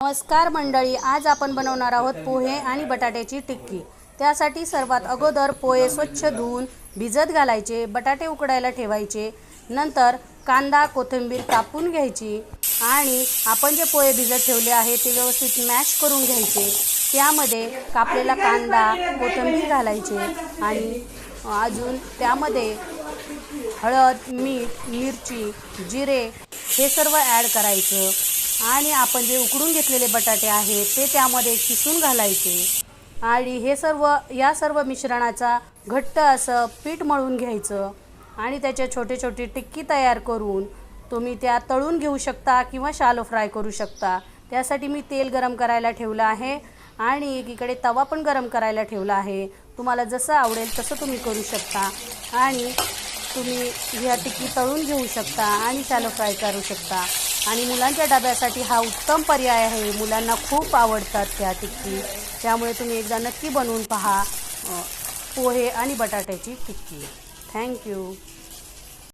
नमस्कार मंडळी, आज आपण बनवणार आहोत पोहे आणि बटाट्याची टिक्की। त्यासाठी सर्वात अगोदर पोहे स्वच्छ धुवून भिजत घालायचे, बटाटे उकडायला ठेवायचे। नंतर कांदा कोथिंबीर कापून घ्यायची आणि आपण जे पोहे भिजत ठेवले आहे ते व्यवस्थित मॅश करून घ्यायचे। त्यामध्ये कापलेला कांदा कोथिंबीर घालायचे आणि अजून त्यामध्ये हळद, मीठ, मिरची, जिरे हे सर्व ॲड करायचं आणि आपण जे उकडून घेतलेले बटाटे आहेत ते त्यामध्ये किसून घालायचे आणि या सर्व मिश्रणाचा घट्ट असं पीठ मळून घ्यायचं आणि त्याचे छोटे छोटे टिक्की तयार करून तुम्ही त्या तळून घेऊ शकता किंवा शॅलो फ्राय करू शकता। त्यासाठी मी तेल गरम करायला ठेवलं आहे आणि एकीकडे तवा पण गरम करायला ठेवला आहे। तुम्हाला जसं आवडेल तसं तुम्ही करू शकता आणि तुम्ही ह्या टिक्की तळून घेऊ शकता आणि शॅलो फ्राय करू शकता आणि मुलांच्या डब्यासाठी हा उत्तम पर्याय आहे। मुलांना खूप आवडतात त्या टिक्की, त्यामुळे तुम्ही एकदा नक्की बनवून पहा पोहे आणि बटाट्याची टिक्की। थँक्यू।